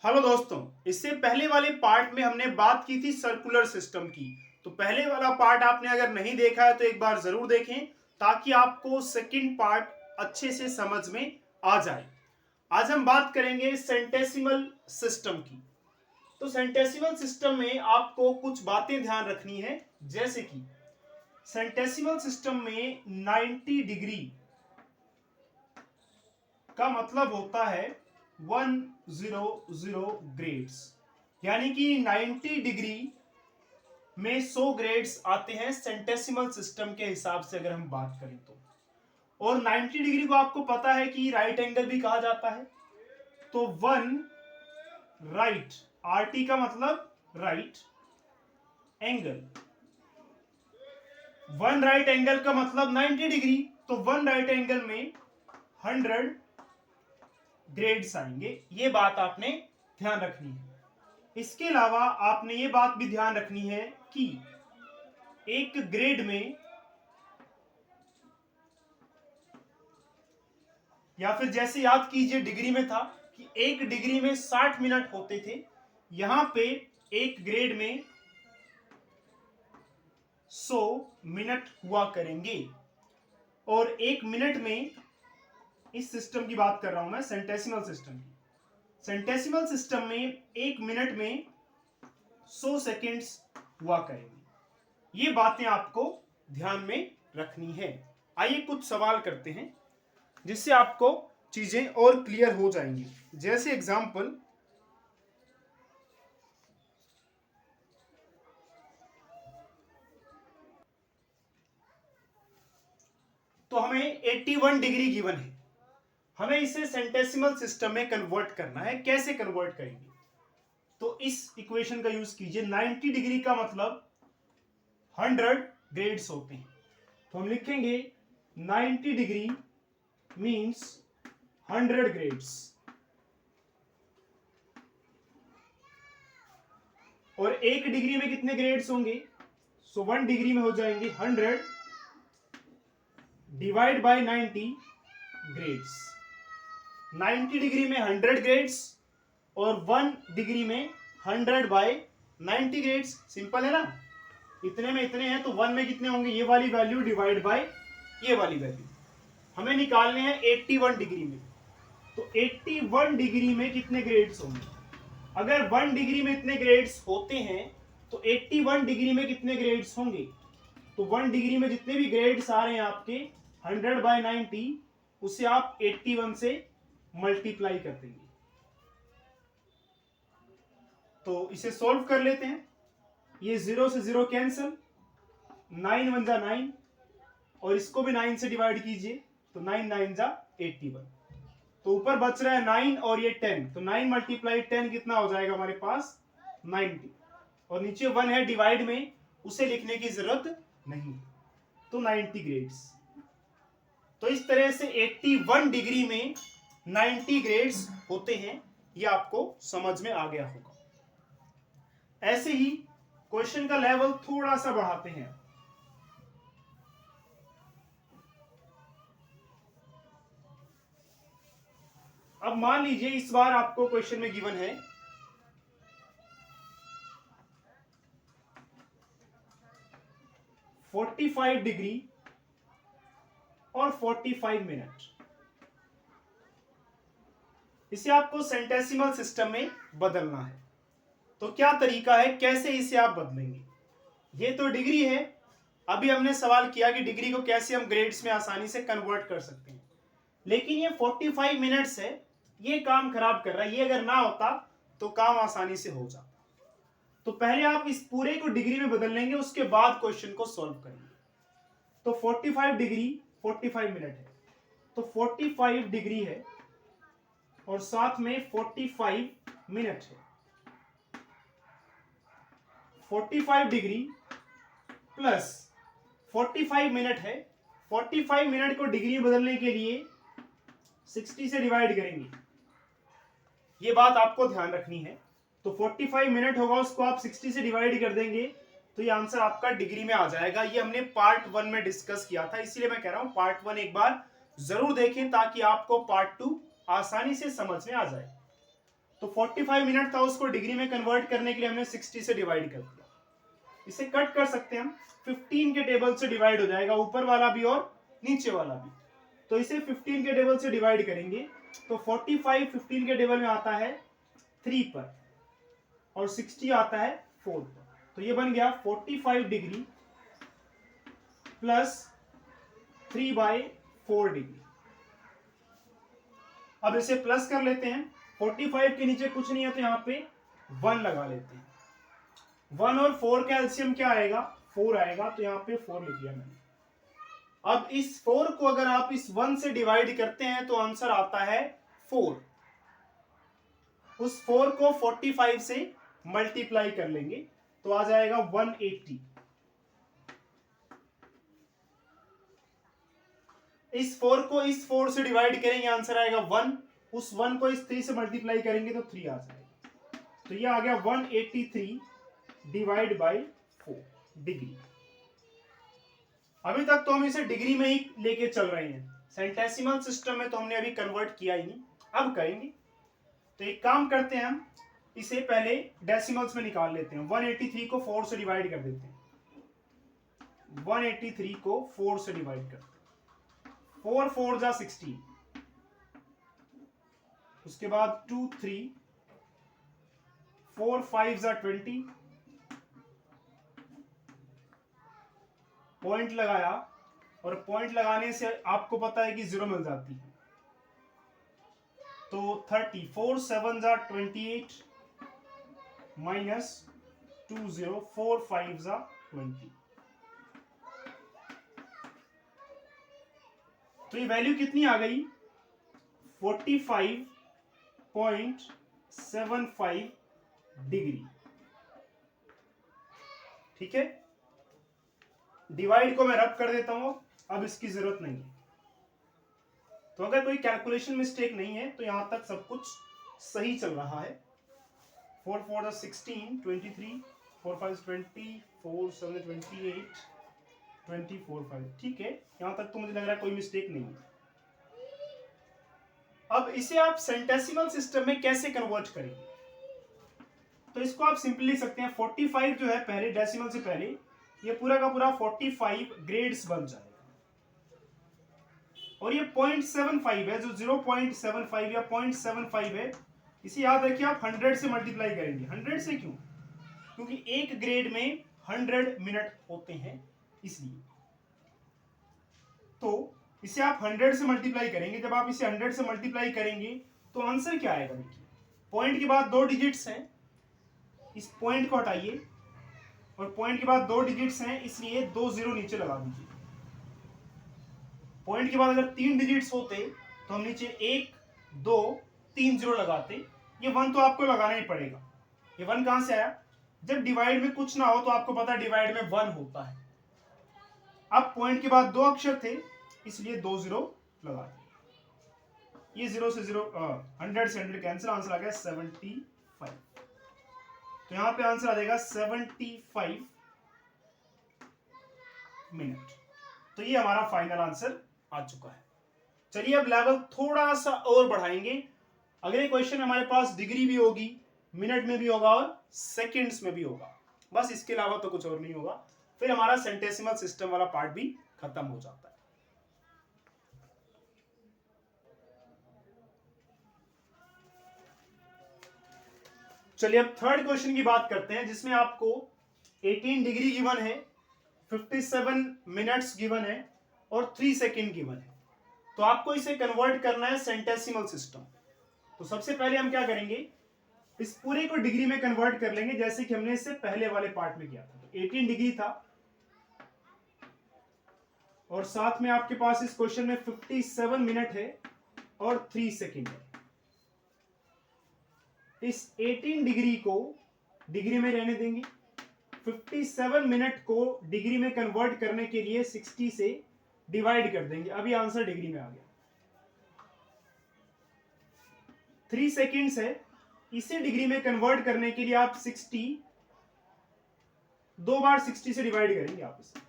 Hello दोस्तों, इससे पहले वाले पार्ट में हमने बात की थी सर्कुलर सिस्टम की। तो पहले वाला पार्ट आपने अगर नहीं देखा है तो एक बार जरूर देखें ताकि आपको सेकंड पार्ट अच्छे से समझ में आ जाए। आज हम बात करेंगे सेंटेसिमल सिस्टम की। तो सेंटेसिमल सिस्टम में आपको कुछ बातें ध्यान रखनी है, जैसे कि सेंटेसिमल सिस्टम में 90 डिग्री का मतलब होता है 100 ग्रेड्स, यानी कि 90 डिग्री में 100 ग्रेड्स आते हैं सेंटेसिमल सिस्टम के हिसाब से अगर हम बात करें तो। और 90 डिग्री को आपको पता है कि राइट एंगल भी कहा जाता है। तो वन राइट, आरटी का मतलब right angle, one right angle का मतलब 90 डिग्री। तो वन राइट एंगल में 100 ग्रेड्स आएंगे, ये बात आपने ध्यान रखनी है। इसके अलावा आपने ये बात भी ध्यान रखनी है कि एक ग्रेड में, या फिर जैसे याद कीजिए डिग्री में था कि एक डिग्री में 60 मिनट होते थे, यहां पे एक ग्रेड में 100 मिनट हुआ करेंगे। और एक मिनट में, इस सिस्टम की बात कर रहा हूं मैं, सेंटेसिमल सिस्टम की। सेंटेसिमल सिस्टम में एक मिनट में 100 सेकेंड्स हुआ करेंगे। ये बातें आपको ध्यान में रखनी है। आइए कुछ सवाल करते हैं जिससे आपको चीजें और क्लियर हो जाएंगी। जैसे एग्जांपल, तो हमें 81 डिग्री गिवन है, हमें इसे सेंटेसिमल सिस्टम में कन्वर्ट करना है। कैसे कन्वर्ट करेंगे? तो इस इक्वेशन का यूज कीजिए। 90 डिग्री का मतलब 100 ग्रेड्स होते हैं, तो हम लिखेंगे 90 डिग्री मीन्स 100 ग्रेड्स। और एक डिग्री में कितने ग्रेड्स होंगे? सो 1 डिग्री में हो जाएंगे 100 डिवाइड बाय 90 ग्रेड्स। 90 डिग्री में 100 ग्रेड्स और 1 डिग्री में 100 बाय 90 ग्रेड्स। सिंपल है ना? इतने में इतने हैं तो 1 में कितने होंगे? ये वाली वैल्यू डिवाइड बाय ये वाली वैल्यू। हमें निकालने हैं 81 डिग्री में। तो 81 डिग्री में कितने ग्रेड्स होंगे? अगर 1 डिग्री में इतने ग्रेड्स होते हैं तो 81 डिग्री में कितने ग्रेड्स होंगे? तो 1 डिग्री में जितने भी ग्रेड्स आ रहे हैं आपके 100 बाय 90, उसे आप 81 से मल्टीप्लाई कर देंगे। तो इसे सॉल्व कर लेते हैं। ये 0 से 0 कैंसिल, 9 1 जा 9, और इसको भी 9 से डिवाइड कीजिए तो 9 9 जा 81। तो ऊपर बच रहा है 9 और ये 10, तो 9 मल्टीप्लाई 10 कितना हो जाएगा हमारे पास? 90। और नीचे 1 है डिवाइड में, उसे लिखने की जरूरत नहीं, तो 90 ग्रेड्स। तो इस तरह से 81 डिग्री में 90 ग्रेड्स होते हैं, ये आपको समझ में आ गया होगा। ऐसे ही क्वेश्चन का लेवल थोड़ा सा बढ़ाते हैं। अब मान लीजिए इस बार आपको क्वेश्चन में गिवन है 45 डिग्री और 45 मिनट। इसे आपको सेंटेसिमल सिस्टम में बदलना है। तो क्या तरीका है, कैसे इसे आप बदलेंगे? ये तो डिग्री है, अभी हमने सवाल किया कि डिग्री को कैसे हम ग्रेड्स में आसानी से कन्वर्ट कर सकते हैं, लेकिन ये 45 मिनट्स है, ये काम खराब कर रहा है। ये अगर ना होता तो काम आसानी से हो जाता। तो पहले आप इस पूरे को डिग्री में बदल लेंगे, उसके बाद क्वेश्चन को सॉल्व करेंगे। तो 45 डिग्री 45 मिनट है, तो 45 डिग्री है और साथ में 45 मिनट है। 45 डिग्री प्लस 45 मिनट है। 45 मिनट को डिग्री में बदलने के लिए 60 से डिवाइड करेंगे, ये बात आपको ध्यान रखनी है। तो 45 मिनट होगा, उसको आप 60 से डिवाइड कर देंगे तो ये आंसर आपका डिग्री में आ जाएगा। ये हमने पार्ट 1 में डिस्कस किया था, इसीलिए मैं कह रहा हूं पार्ट 1 एक बार जरूर देखें ताकि आपको पार्ट 2 आसानी से समझ में आ जाए। तो 45 मिनट था, उसको डिग्री में कन्वर्ट करने के लिए हमने 60 से डिवाइड कर दिया। इसे कट कर सकते हैं हम, 15 के टेबल से डिवाइड हो जाएगा, ऊपर वाला भी और नीचे वाला भी। तो इसे 15 के टेबल से डिवाइड करेंगे तो 45 15 के टेबल में आता है 3 पर और 60 आता है 4 पर। तो ये बन गया 45 डिग्री प्लस 3/4 डिग्री। अब इसे प्लस कर लेते हैं, 45 के नीचे कुछ नहीं है तो यहाँ पे 1 लगा लेते हैं। 1 और 4 का एलसीएम क्या आएगा, 4 आएगा, तो यहाँ पे 4 लिख दिया मैंने। अब इस 4 को अगर आप इस 1 से डिवाइड करते हैं तो आंसर आता है 4। उस 4 को 45 से मल्टीप्लाई कर लेंगे तो आ जाएगा 180। इस 4 को इस 4 से डिवाइड करेंगे, आंसर आएगा 1। उस 1 को इस 3 से मल्टीप्लाई करेंगे तो 3 आ जाएगा। तो ये आ गया 183 डिवाइड बाई 4 डिग्री। अभी तक तो हम इसे डिग्री में ही लेके चल रहे हैं, सेंटेसिमल सिस्टम में तो हमने अभी कन्वर्ट किया ही नहीं, अब करेंगे। तो एक काम करते हैं, हम इसे पहले डेसिमल्स में निकाल लेते हैं। 183 को 4 से डिवाइड कर देते हैं। 183 को 4 से डिवाइड करते हैं। 4 4 जा 16, उसके बाद 2 3, 4 5 जा 20, पॉइंट लगाया और पॉइंट लगाने से आपको पता है कि 0 मिल जाती है, तो 30, 4 7 जा 28 माइनस 20, 4 5 जा 20। तो ये वैल्यू कितनी आ गई, 45.75 डिग्री। ठीक है, डिवाइड को मैं रब कर देता हूं, अब इसकी जरूरत नहीं है। तो अगर कोई कैलकुलेशन मिस्टेक नहीं है तो यहां तक सब कुछ सही चल रहा है। 4 4 16, 23, 4 5 20, 4 7 28, 24 5। ठीक है, यहां तक तो मुझे लग रहा है कोई मिस्टेक नहीं है। अब इसे आप सेंटेसिमल सिस्टम में कैसे कन्वर्ट करेंगे, तो इसको आप सिंपली लिख सकते हैं। 45 जो है पहले डेसिमल से पहले, ये पूरा का पूरा 45 ग्रेड्स बन जाएगा, और ये 0.75 है, जो 0.75 या 0.75 है, इसे याद रखिए आप 100 से मल्टीप्लाई करेंगे। 100 से क्यों, क्योंकि एक ग्रेड में 100 मिनट होते हैं, इसलिए। तो इसे आप 100 से मल्टीप्लाई करेंगे। जब आप इसे 100 से मल्टीप्लाई करेंगे तो आंसर क्या आएगा, देखिए पॉइंट के बाद 2 डिजिट्स हैं, इस पॉइंट को हटाइए, और पॉइंट के बाद 2 डिजिट्स हैं, इसलिए 2 0 नीचे लगा दीजिए। पॉइंट के बाद अगर 3 डिजिट्स होते तो हम नीचे 1 2 3 0 लगाते। ये 1 तो आपको लगाना ही पड़ेगा। ये 1 कहां से आया, जब डिवाइड में कुछ ना हो तो आपको पता है डिवाइड में 1 होता है। अब पॉइंट के बाद 2 अक्षर थे, इसलिए 2 0 लगा दिए। ये 0 से 0, 100 से 100 कैंसिल, आंसर आ गया 75। तो यहां पे आंसर आ जाएगा 75 मिनट। तो ये हमारा फाइनल आंसर आ चुका है। चलिए अब लेवल थोड़ा सा और बढ़ाएंगे। अगले क्वेश्चन में हमारे पास डिग्री भी होगी, मिनट में भी होगा और सेकंड्स में भी होगा। बस इसके अलावा तो कुछ और नहीं होगा। फिर हमारा सेंटेसिमल सिस्टम वाला पार्ट भी खत्म हो जाता है। चलिए अब थर्ड क्वेश्चन की बात करते हैं, जिसमें आपको 18 डिग्री गिवन है, 57 मिनट्स गिवन है और 3 सेकेंड गिवन है। तो आपको इसे कन्वर्ट करना है सेंटेसिमल सिस्टम। तो सबसे पहले हम क्या करेंगे, इस पूरे को डिग्री में कन्वर्ट कर लेंगे, जैसे कि हमने इससे पहले वाले पार्ट में किया था। तो 18 डिग्री था और साथ में आपके पास इस क्वेश्चन में 57 मिनट है और 3 सेकेंड है। इस 18 डिग्री को डिग्री में रहने देंगे। 57 मिनट को डिग्री में कन्वर्ट करने के लिए 60 से डिवाइड कर देंगे। अभी आंसर डिग्री में आ गया। 3 सेकेंड्स है, इसे डिग्री में कन्वर्ट करने के लिए आप 60 2 बार 60 से डिवाइड करेंगे आप इसे।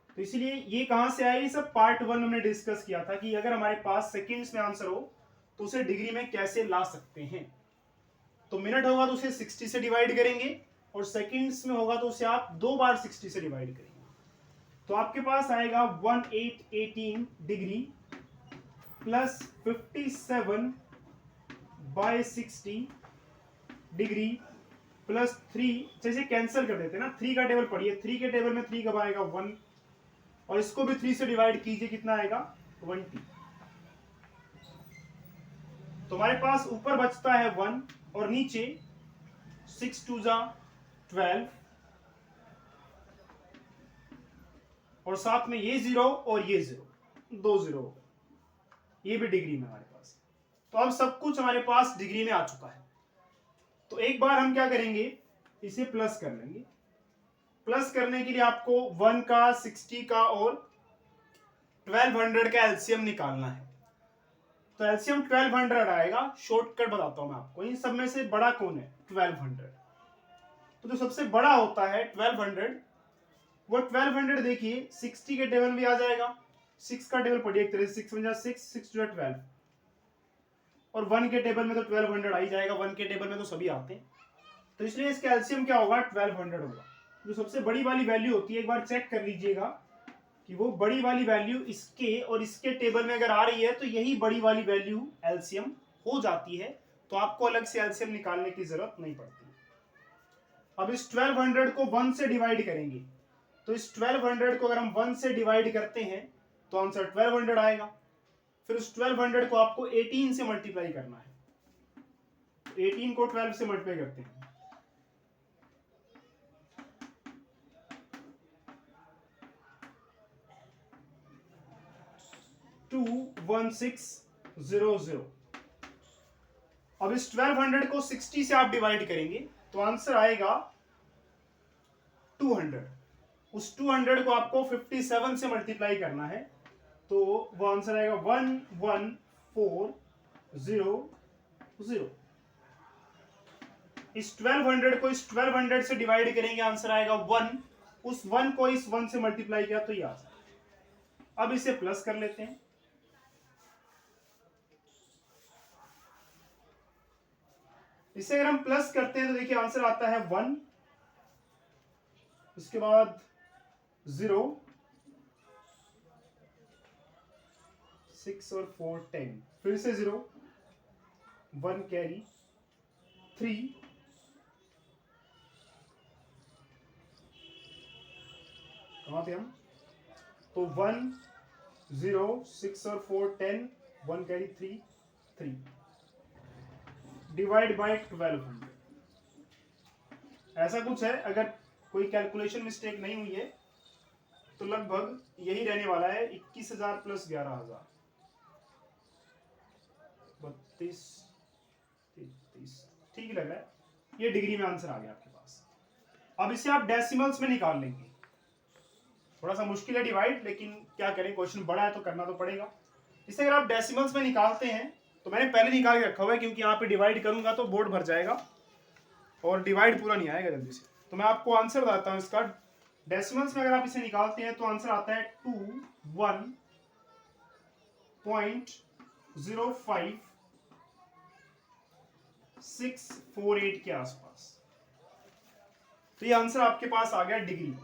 तो इसलिए ये कहां से आया, ये सब पार्ट 1 हमने डिस्कस किया था कि अगर हमारे पास सेकेंड्स में आंसर हो तो उसे डिग्री में कैसे ला सकते हैं। मिनट होगा तो उसे 60 से डिवाइड करेंगे, और सेकंड्स में होगा तो उसे आप 2 बार 60 से डिवाइड करेंगे। तो आपके पास आएगा 1818 degree plus 57 by 60 degree plus 3, जैसे कैंसिल कर देते हैं ना, 3 का टेबल पढ़िए, 3 के टेबल में 3 कब आएगा 1, और इसको भी 3 से डिवाइड कीजिए, कितना आएगा 20। तो हमारे पास ऊपर बचता है 1 और नीचे 6 2 जा 12, और साथ में ये 0 और ये 0, 2 0 हो गए, ये भी डिग्री में हमारे पास। तो अब सब कुछ हमारे पास डिग्री में आ चुका है। तो एक बार हम क्या करेंगे, इसे प्लस कर लेंगे। प्लस करने के लिए आपको 1 का, 60 का और 1200 का एलसीएम निकालना है। तो एलसीएम 1200 आएगा। शॉर्टकट बताता हूं मैं आपको, इन सब में से बड़ा कौन है 1200। तो जो सबसे बड़ा होता है 1200, वो 1200 देखिए 60 के टेबल में आ जाएगा। 6 का टेबल पढ़िए एक तरह से, 6 1 6 6 2 12, और 1 के टेबल में तो 1200 आ ही जाएगा, 1 के टेबल में तो सभी आते हैं। तो इसलिए इसका एलसीएम क्या होगा 1200 होगा। जो सबसे बड़ी वाली वैल्यू होती है, एक बार चेक कर लीजिएगा कि वो बड़ी वाली वैल्यू इसके और इसके टेबल में अगर आ रही है तो यही बड़ी वाली वैल्यू एलसीएम हो जाती है। तो आपको अलग से एलसीएम निकालने की जरूरत नहीं पड़ती। अब इस 1200 को 1 से डिवाइड करेंगे, तो इस 1200 को अगर हम 1 से डिवाइड करते हैं तो आंसर 1200 आएगा। फिर उस 1200 को आपको 18 से मल्टीप्लाई करना है। 18 को 12 से मल्टीप्लाई करते हैं, 21600। अब इस 1200 को 60 से आप डिवाइड करेंगे तो आंसर आएगा 200। उस 200 को आपको 57 से मल्टीप्लाई करना है, तो वो आंसर आएगा 11400। इस 1200 को इस 1200 से डिवाइड करेंगे, आंसर आएगा 1। उस 1 को इस 1 से मल्टीप्लाई किया तो ये आ जाएगा। अब इसे प्लस कर लेते हैं। इसे अगर हम प्लस करते हैं तो देखिए आंसर आता है 1, उसके बाद 0, 6 और 4 10, फिर से 0, 1 कैरी, 3, कहां थे हम, तो 1 0 6 और 4 10, 1 कैरी 3 3, डिवाइड बाय 1200। ऐसा कुछ है, अगर कोई कैलकुलेशन मिस्टेक नहीं हुई है तो लगभग यही रहने वाला है, 21,000 प्लस 11,000, 32 33, ठीक लग रहा है। ये डिग्री में आंसर आ गया आपके पास। अब इसे आप डेसिमल्स में निकाल लेंगे। थोड़ा सा मुश्किल है डिवाइड, लेकिन क्या करें, क्वेश्चन बड़ा है तो करना तो पड़ेगा। इसे अगर आप डेसिमल्स में निकालते हैं, तो मैंने पहले निकाल के रखा हुआ है क्योंकि यहाँ पे डिवाइड करूंगा तो बोर्ड भर जाएगा और डिवाइड पूरा नहीं आएगा जल्दी से। तो मैं आपको आंसर बताता हूँ इसका। डेसिमल्स में अगर आप इसे निकालते हैं तो आंसर आता है 21.05648 के आसपास। तो ये आंसर आपके पास आ गया डिग्री में।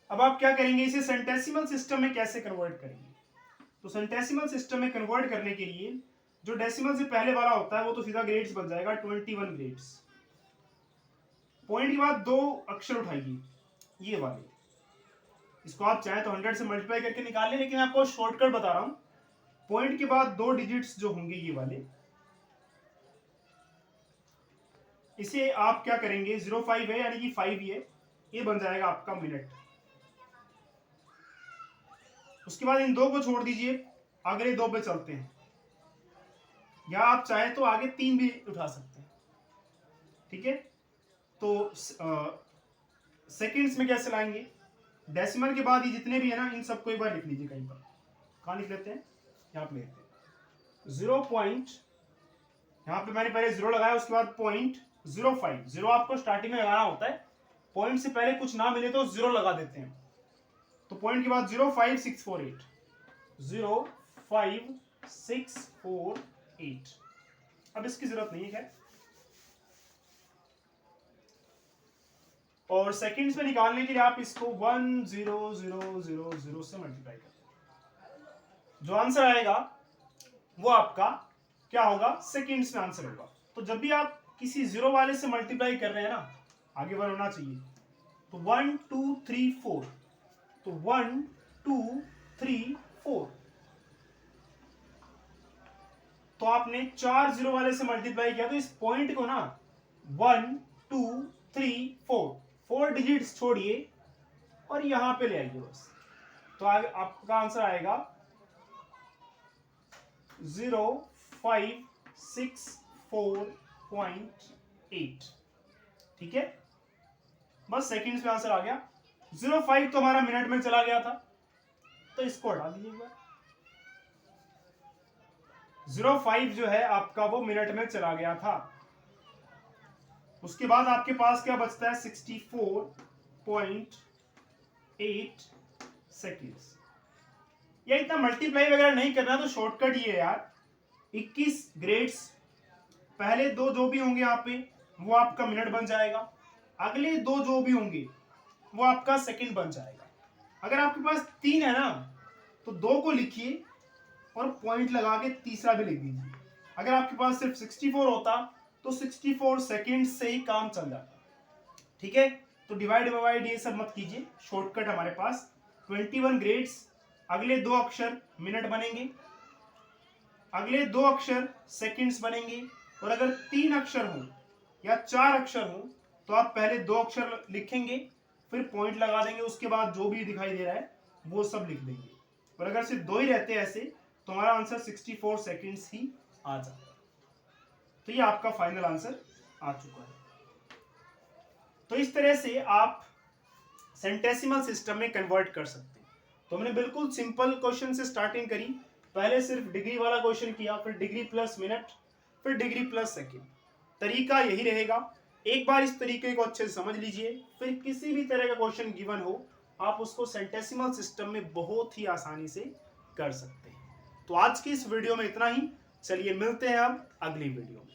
अब आप क्या करेंगे, इसे सेंटेसिमल सिस्टम में कैसे कन्वर्ट करेंगे। तो सेंटेसिमल सिस्टम में कन्वर्ट करने के लिए जो डेसिमल से पहले वाला होता है वो तो सीधा ग्रेड्स बन जाएगा, 21 ग्रेड्स। पॉइंट के बाद 2 अक्षर उठाइए, ये वाले, इसको आप चाहे तो 100 से मल्टीप्लाई करके निकाल लें, लेकिन आपको शॉर्टकट बता रहा हूं। पॉइंट के बाद 2 डिजिट्स जो होंगे ये वाले, इसे आप क्या करेंगे, 05 है यानी कि 5 ये बन जाएगा आपका मिनट। उसके बाद इन 2 को छोड़ दीजिए, अगले 2 पे चलते हैं, या आप चाहे तो आगे 3 भी उठा सकते हैं, ठीक है। तो सेकंड्स में कैसे लाएंगे, डेसिमल के बाद ये जितने भी है ना, इन सबको एक बार लिख लीजिए कहीं पर। कहाँ लिख लेते हैं, यहाँ पे लिखते हैं 0 पॉइंट, यहाँ पे मैंने पहले 0 लगाया, उसके बाद .05। 0 आपको स्टार्टिंग में लगाना होता है, पॉइंट से पहले कुछ ना मिले तो 0 लगा देते हैं। तो पॉइंट के बाद 05648, 05648, अब इसकी जरूरत नहीं है। और सेकंड्स में निकालने के लिए आप इसको 10000 से मल्टीप्लाई करते हैं, जो आंसर आएगा वो आपका क्या होगा, सेकंड्स में आंसर होगा। तो जब भी आप किसी जीरो वाले से मल्टीप्लाई कर रहे हैं ना, आगे 1 होना चाहिए, तो 1 2 3 4, तो 1 2 3 4, तो आपने 4 जीरो वाले से मल्टीप्लाई किया, तो इस पॉइंट को ना 1 2 3 4 डिजिट्स छोड़िए और यहां पे ले आइए बस, तो आगे आपका आंसर आएगा 0564.8। ठीक है, बस सेकंड्स में आंसर आ गया। 05 तो हमारा मिनट में चला गया था, तो इसको हटा दीजिएगा। 05 जो है आपका वो मिनट में चला गया था। उसके बाद आपके पास क्या बचता है, 64.8 सेकेंड्स। या इतना मल्टीप्लाई वगैरह नहीं करना, तो शॉर्टकट ये है यार, 21 ग्रेड्स, पहले दो जो भी होंगे यहाँ पे वो आपका मिनट बन जाएगा, अगले दो जो भी होंगे वो आपका सेकंड बन जाएगा। अगर आपके पास 3 है ना, तो 2 को लिखिए और पॉइंट लगा के तीसरा भी लिख दीजिए। अगर आपके पास सिर्फ 64 होता तो 64 सेकंड से ही काम चल जाता। ठीक है, तो डिवाइड डिवाइड ये सब मत कीजिए, शॉर्टकट हमारे पास 21 ग्रेड्स, अगले 2 अक्षर मिनट बनेंगे, अगले 2 अक्षर सेकंड्स बनेंगे, और अगर 3 अक्षर हो या 4 अक्षर हो तो आप पहले 2 अक्षर लिखेंगे, फिर पॉइंट लगा देंगे, उसके बाद जो भी दिखाई दे रहा है वो सब लिख देंगे। और अगर सिर्फ 2 ही रहते हैं ऐसे, तो हमारा आंसर 64 सेकंड्स ही आ जाता है। तो ये आपका फाइनल आंसर आ चुका है। तो इस तरह से आप सेंटेसिमल सिस्टम में कन्वर्ट कर सकते हैं। तो हमने बिल्कुल सिंपल क्वेश्चन से स्टार्टिंग करी, पहले सिर्फ डिग्री वाला क्वेश्चन किया, फिर डिग्री प्लस मिनट, फिर डिग्री प्लस सेकेंड। तरीका यही रहेगा, एक बार इस तरीके को अच्छे से समझ लीजिए, फिर किसी भी तरह का क्वेश्चन गिवन हो आप उसको सेंटेसिमल सिस्टम में बहुत ही आसानी से कर सकते हैं। तो आज की इस वीडियो में इतना ही, चलिए मिलते हैं अब अगली वीडियो में।